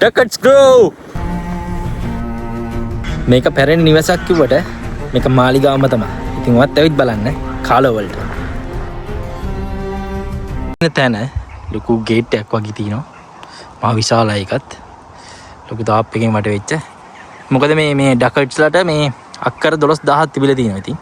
Duckett's Grove මේක පැරණි නිවසක් කිව්වට මේක මාලිගාවම තමයි. ඉතින් ඔයත් ඇවිත් බලන්න කාලෝ වලට. තැන ලොකු ගේට් එකක් වගේ තියෙනවා. මහා විශාලයි එකත්. ලොකු තාප් එකකින් වට වෙච්ච. මොකද මේ ඩකට්ස්ලට මේ අක්කර 12000ක් තිබිලා තියෙනවා ඉතින්.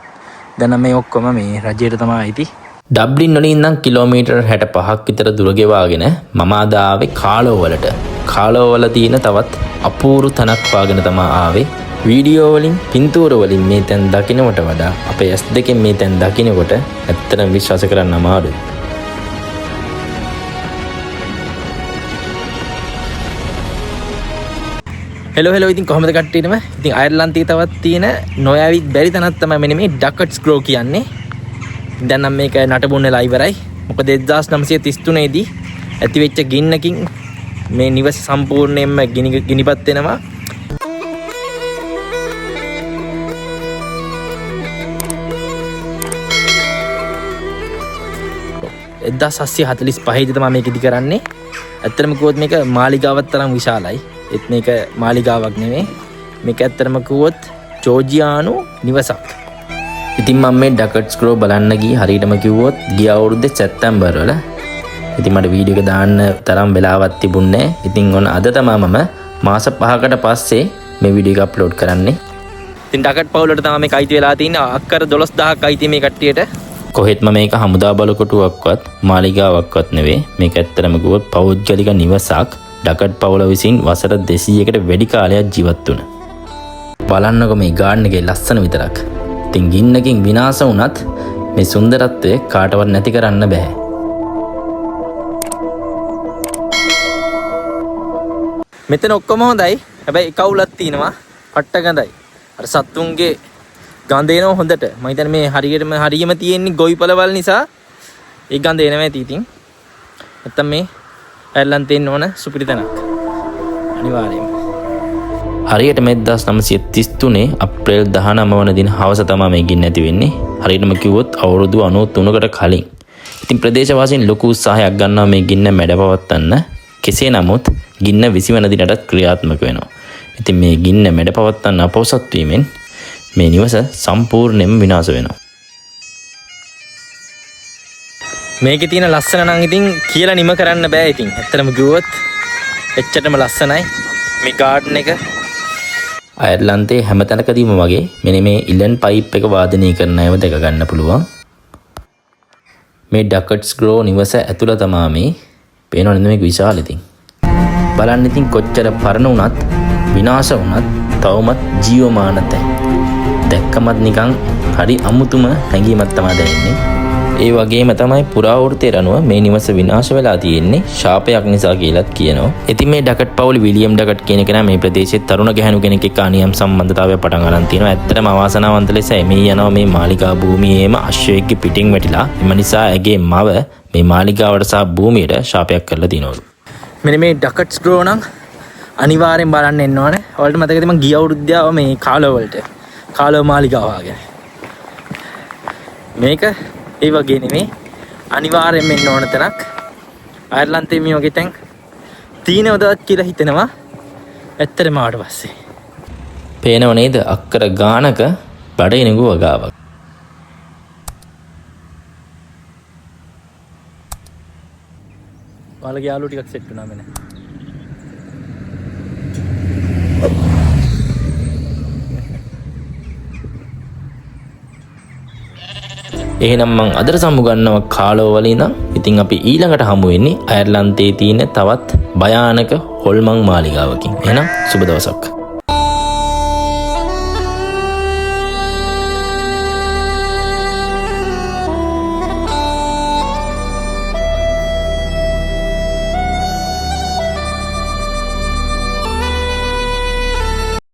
දැන් මේ ඔක්කොම මේ රජයට තමයි අයිති. ඩබ්ලින් වලින් ඉඳන් කිලෝමීටර් 65ක් විතර දුර ගෙවාගෙන මම අද ආවේ කාලෝ වලට. කාලෝ වල තියෙන තවත් අපූර්ව තැනක් වාගෙන තමයි ආවේ. වීඩියෝ වලින් පින්තූර වලින් මේ තැන් දකින්නට වඩා අපේ S2 මේ තැන් දකින්නකොට ඇත්තටම විශ්වාස කරන්න අමාරුයි. හෙලෝ ඉතින් කොහමද කට්ටියටම? ඉතින් අයර්ලන්තයේ තවත් තියෙන නොයවිත් බැරි තැනක් තමයි මෙන්න මේ ඩකට්ස් ග්‍රෝව් කියන්නේ. දැන් නම් මේක නටබුන්නලා ඉවරයි. මොකද 1933 දී ඇති වෙච්ච ගින්නකින් මේ නිවස සම්පූර්ණයෙන්ම ගිනිපත් වෙනවා. 1745 දී තමයි මේක ඉදි කරන්නේ. ඇත්තටම කිව්වොත් මේක මාලිගාවක් තරම් විශාලයි. ඒත් මේක මාලිගාවක් නෙමෙයි. මේක ඇත්තටම කිව්වොත් ජෝර්ජියානු නිවසක්. ඉතින් මම මේ ඩකට්ස් ග්‍රෝව් බලන්න ගියේ හරියටම කිව්වොත් ගිය අවුරුද්දේ සැප්තැම්බර් වල. ඉතින් මට වීඩියෝ එක දාන්න තරම් වෙලාවක් තිබුණේ නැහැ. ඉතින් ඔන්න අද තමයි මම මාස 5කට පස්සේ මේ වීඩියෝ එක අප්ලෝඩ් කරන්නේ. ඉතින් ඩකට් පවුලට තමයි මේක අයිති වෙලා තියෙන්නේ. අක්කර 12000ක් අයිති මේ කට්ටියට. කොහෙත්ම මේක හමුදා බලකොටුවක්වත් මාලිගාවක්වත් නෙවෙයි. මේක ඇත්තටම කිව්වොත් පෞද්ගලික නිවසක්. ඩකට් පවුල විසින් වසර 200කට වැඩි කාලයක් ජීවත් වුණා. බලන්නකො මේ ගාඩන් එකේ ලස්සන විතරක්. ඉතින් ගින්නකින් විනාශ වුණත් මේ සුන්දරත්වය කාටවත් නැති කරන්න බෑ. මෙතන ඔක්කොම හොඳයි. හැබැයි කවුලක් තියෙනවා. පට්ට ගඳයි. අර සත්තුන්ගේ ගඳ එනවා හොඳට. මම හිතන්නේ මේ හරියම තියෙන්නේ ගොවිපළවල් නිසා ඒ ගඳ එනවා ඇති ඉතින්. නැත්තම් මේ අයර්ලන්තේ ඉන්න ඕන සුපිරි තැනක්. අනිවාර්යයෙන්ම. හරියට මේ 1933 අප්‍රේල් 19 වන දින හවස තමයි මේ ගින්න ඇති වෙන්නේ. හරියටම කිව්වොත් අවුරුදු 93කට කලින්. ඉතින් ප්‍රදේශවාසීන් ලොකු උත්සාහයක් ගන්නවා මේ ගින්න මැඩපවත්වන්න. කෙසේ නමුත් ගින්න 20 වන දිනටත් ක්‍රියාත්මක වෙනවා. ඉතින් මේ ගින්න මැඩපවත්වන්න අපොසත් වීමෙන් මේ නිවස සම්පූර්ණයෙන්ම විනාශ වෙනවා. මේකේ තියෙන ලස්සන නම් ඉතින් කියලා නිම කරන්න බෑ ඉතින්. ඇත්තටම කිව්වොත් එච්චරම ලස්සනයි මේ ගාඩන් එක. අයර්ලන්තේ හැම තැනකදීම වගේ මෙන්න මේ ඉලන් පයිප් එක වාදනය කරන අයව දැක ගන්න පුළුවන්. මේ ඩකට්ස් ග්‍රෝව් නිවස ඇතුළ තමයි මේ පේනවනේ මේක විශාල ඉතින්. බලන්න ඉතින් කොච්චර පරණ වුණත් විනාශ වුණත් තවමත් ජීවමාන තැන්. දැක්කමත් නිකන් හරි අමුතුම හැඟීමක් තමයි දැනෙන්නේ. ඒ වගේම තමයි පුරාවෘත්තයට අනුව මේ නිවස විනාශ වෙලා තියෙන්නේ ශාපයක් නිසා කියලාත් කියනවා. ඉතින් මේ ඩකට් පවුල විලියම් ඩකට් කියන කෙනා මේ ප්‍රදේශයේ තරුණ ගැහැණු කෙනෙක් එක්ක අනියම් සම්බන්ධතාවයක් පටන් ගන්න තියෙනවා. ඇත්තටම අවාසනාවන්ත ලෙස එමේ යනවා මේ මාලිගා භූමියේම අශ්වයෙක්ගේ පිටින් වැටිලා. එම නිසා ඇගේ මව මේ මාලිගාවට සහ භූමියට ශාපයක් කරලා තිනවලු. මෙන්න මේ ඩකට්ස් ග්‍රෝව් නම් අනිවාර්යෙන් බලන්න එන්න ඕනේ. ඔයාලට මතකද මම ගිය අවුරුද්දේ ආව මේ කාලෝ වලට. කාලෝ මාලිගාව වගේ. මේක ඒ වගේ නෙමෙයි අනිවාර්යෙන්ම එන්න ඕන තැනක්. අයර්ලන්තේ මේ වගේ තැන් තියෙනවද කියලා හිතෙනවා. ඇත්තටම ආවට පස්සේ. පේනව නේද අක්කර ගානක බඩේනගු වගාවක්. ඔයාලගේ යාළුවෝ ටිකක් සෙට් වුණා මෙන්න. එහෙනම් මං අදට සමුගන්නවා කාලෝ වල ඉඳන්. ඉතින් අපි ඊළඟට හමු වෙන්නේ අයර්ලන්තයේ තියෙන තවත් භයානක හොල්මන් මාලිගාවකින්. එහෙනම් සුබ දවසක්.